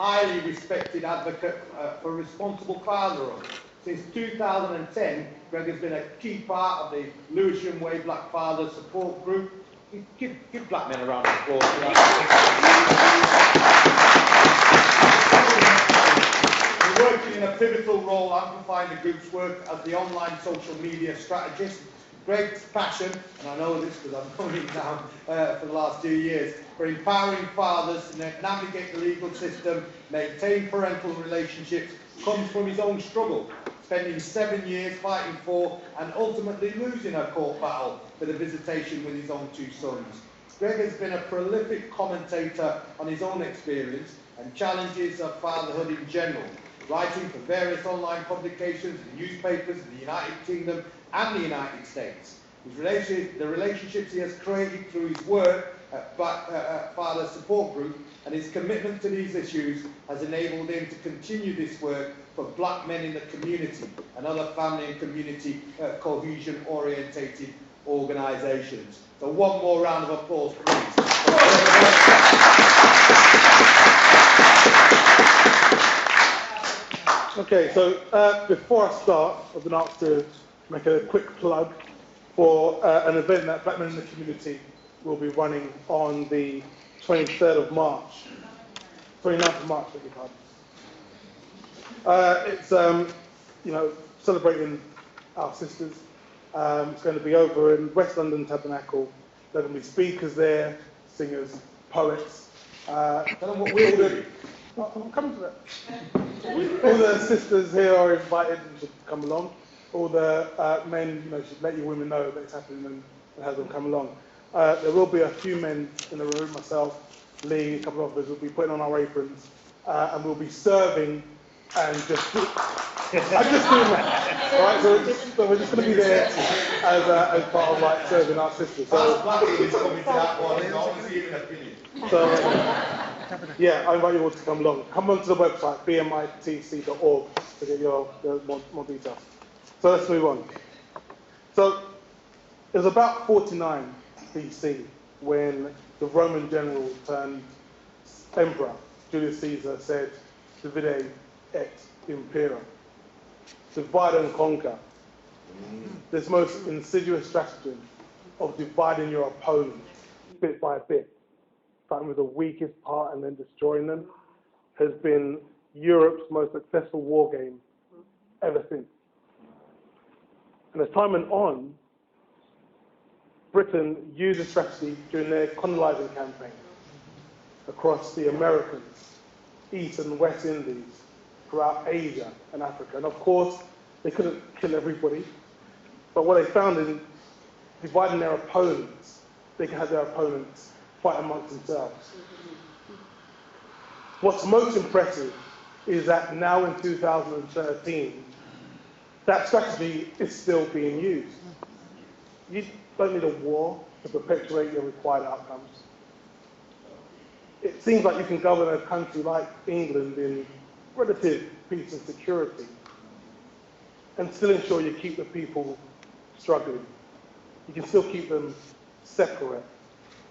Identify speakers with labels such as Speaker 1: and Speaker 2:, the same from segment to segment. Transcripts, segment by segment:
Speaker 1: highly respected advocate for responsible fatherhood. Since 2010, Greg has been a key part of the Lewisham Way Black Fathers Support Group. Give black men a round of applause for that. We're working in a pivotal role amplifying the group's work as the online social media strategist. Greg's passion, and I know this because I've known him now for the last 2 years, for empowering fathers to navigate the legal system, maintain parental relationships, comes from his own struggle, spending 7 years fighting for and ultimately losing a court battle for the visitation with his own 2 sons. Greg has been a prolific commentator on his own experience and challenges of fatherhood in general, writing for various online publications and newspapers in the United Kingdom and the United States. The relationships he has created through his work at Father Support Group and his commitment to these issues has enabled him to continue this work for black men in the community and other family and community cohesion orientated organisations. So one more round of applause, please.
Speaker 2: Okay, so before I start, I've been asked to make a quick plug for an event that black men in the community will be running on the 23rd of March, 29th of March, beg your pardon. It's, you know, celebrating our sisters. It's going to be over in West London Tabernacle. There are going to be speakers there, singers, poets.
Speaker 1: Tell them what we'll do.
Speaker 2: I'm coming to that. All the sisters here are invited and should come along. All the men, you know, should let your women know that it's happening and have them come along. There will be a few men in the room, myself, Lee, a couple of others will be putting on our aprons, and we'll be serving and just I'm just doing that. All right, so we're just going to be there as part of like serving our sisters. So, yeah, I invite you all to come along. Come onto the website, bmitc.org, to get your more details. So let's move on. So it was about 49 BC when the Roman general turned emperor, Julius Caesar, said, divide et impera, divide and conquer. This most insidious strategy of dividing your opponent bit by bit, starting with the weakest part and then destroying them, has been Europe's most successful war game ever since. And as time went on, Britain used the strategy during their colonizing campaign across the Americas, East and West Indies, throughout Asia and Africa. And of course, they couldn't kill everybody, but what they found in dividing their opponents, they could have their opponents fight amongst themselves. What's most impressive is that now in 2013, that strategy is still being used. You don't need a war to perpetuate your required outcomes. It seems like you can govern a country like England in relative peace and security and still ensure you keep the people struggling. You can still keep them separate,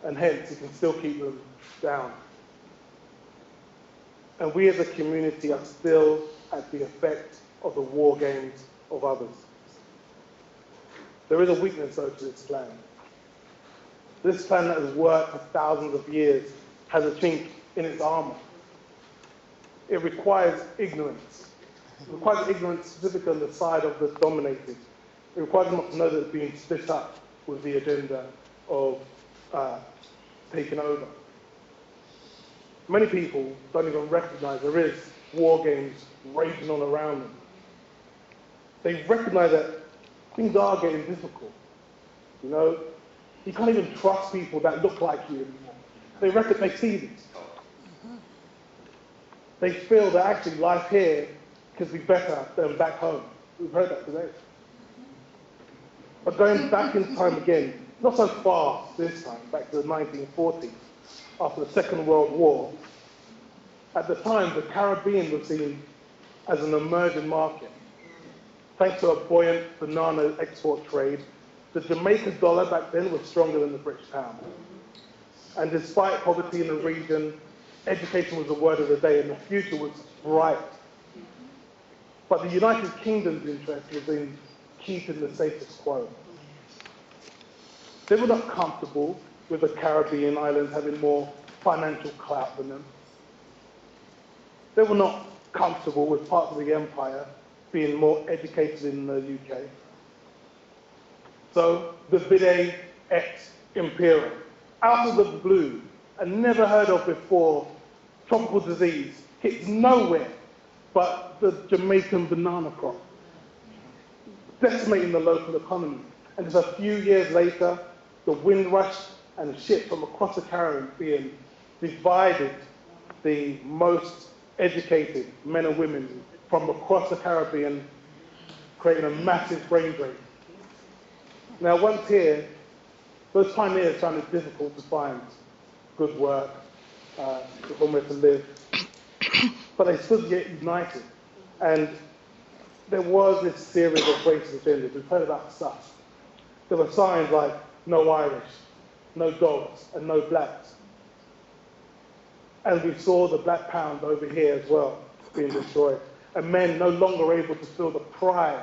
Speaker 2: and hence you can still keep them down. And we as a community are still at the effect of the war games of others. There is a weakness though to this plan. This plan that has worked for thousands of years has a chink in its armor. It requires ignorance. It requires ignorance specifically on the side of the dominated. It requires them not to know that it's being split up with the agenda of taking over. Many people don't even recognize there is war games raging on around them. They recognize that things are getting difficult. You know, you can't even trust people that look like you anymore. They see this. They feel that actually life here could be better than back home. We've heard that today. But going back in time again, not so far this time, back to the 1940s, after the Second World War, at the time the Caribbean was seen as an emerging market. Thanks to a buoyant banana export trade, the Jamaica dollar back then was stronger than the British pound. And despite poverty in the region, education was the word of the day and the future was bright. But the United Kingdom's interest was in keeping the status quo. They were not comfortable with the Caribbean islands having more financial clout than them. They were not comfortable with parts of the empire being more educated in the UK. So the Vide ex Imperium, out of the blue, and never heard of before, tropical disease hits nowhere but the Jamaican banana crop, decimating the local economy. And just a few years later, the Windrush and ships from across the Caribbean divided the most educated men and women from across the Caribbean, creating a massive brain drain. Now, once here, those pioneers found it difficult to find good work, somewhere to live, but they stood yet united. And there was this series of racist agendas. We've heard about SUS. There were signs like no Irish, no dogs, and no blacks. And we saw the black pound over here as well being destroyed. And men no longer able to feel the pride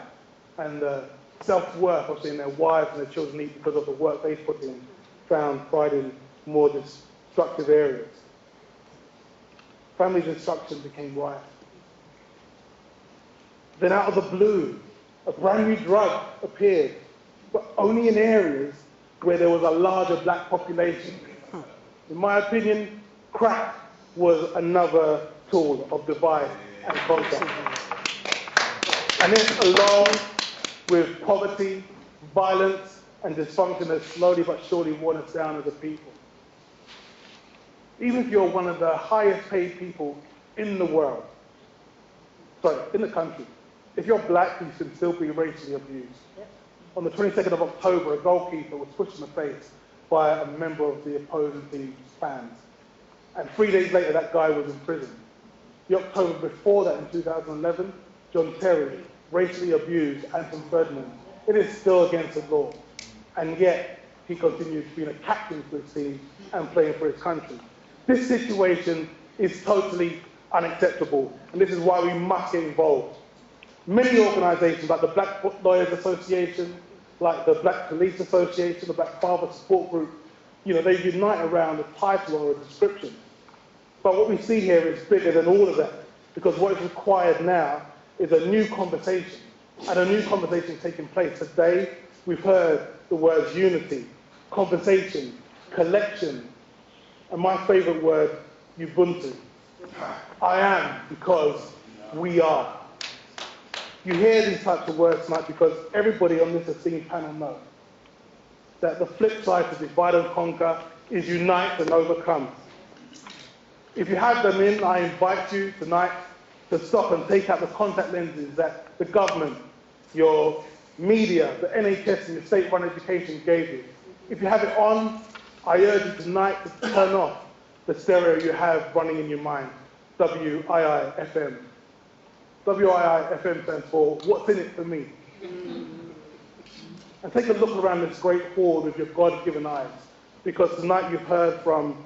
Speaker 2: and the self-worth of seeing their wives and their children eat because of the work they put in, found pride in more destructive areas. Family destruction became rife. Then out of the blue, a brand new drug appeared, but only in areas where there was a larger black population. In my opinion, crack was another tool of divide and conquer. And it, along with poverty, violence, and dysfunction, has slowly but surely worn us down as a people. Even if you're one of the highest paid people in the world, in the country, if you're black, you can still be racially abused. On the 22nd of October, a goalkeeper was pushed in the face by a member of the opposing team's fans. And 3 days later, that guy was in prison. The October before that, in 2011, John Terry racially abused Anton Ferdinand. It is still against the law. And yet, he continues being a captain for his team and playing for his country. This situation is totally unacceptable, and this is why we must get involved. Many organisations, like the Black Lawyers Association, like the Black Police Association, the Black Father Support Group, they unite around a title or a description. But what we see here is bigger than all of that, because what is required now is a new conversation, and a new conversation taking place. Today, we've heard the words unity, conversation, collection, and my favourite word, Ubuntu. I am because we are. You hear these types of words tonight because everybody on this esteemed panel knows that the flip side to divide and conquer is unite and overcome. If you have them in, I invite you tonight to stop and take out the contact lenses that the government, your media, the NHS and your state-run education gave you. If you have it on, I urge you tonight to turn off the stereo you have running in your mind, WII-FM. WII-FM stands for What's in it for me? And take a look around this great hall with your God-given eyes, because tonight you've heard from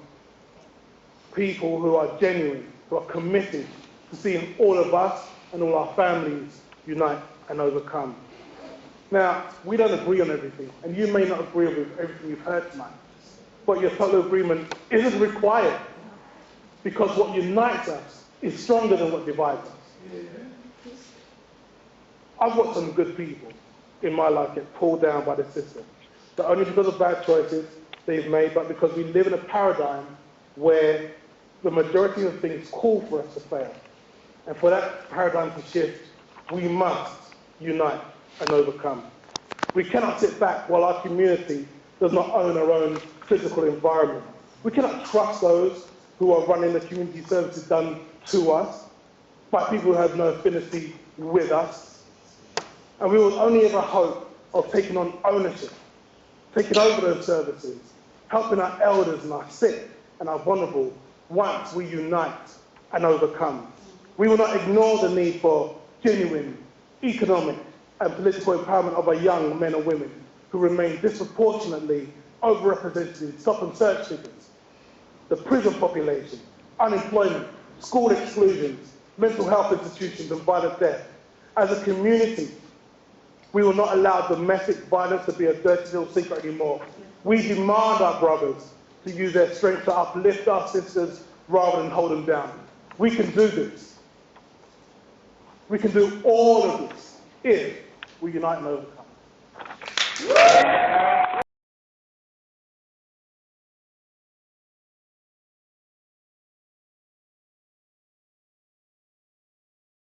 Speaker 2: people who are genuine, who are committed to seeing all of us and all our families unite and overcome. Now, we don't agree on everything, and you may not agree with everything you've heard tonight, but your total agreement isn't required, because what unites us is stronger than what divides us. I've watched some good people in my life get pulled down by the system, not only because of bad choices they've made, but because we live in a paradigm where the majority of things call for us to fail. And for that paradigm to shift, we must unite and overcome. We cannot sit back while our community does not own our own physical environment. We cannot trust those who are running the community services done to us by people who have no affinity with us. And we will only ever hope of taking on ownership, taking over those services, helping our elders and our sick and our vulnerable once we unite and overcome. We will not ignore the need for genuine economic and political empowerment of our young men and women who remain disproportionately overrepresented in stop and search figures. The prison population, unemployment, school exclusions, mental health institutions, and violent death. As a community, we will not allow domestic violence to be a dirty little secret anymore. We demand our brothers to use their strength to uplift our sisters rather than hold them down. We can do this. We can do all of this if we unite and overcome.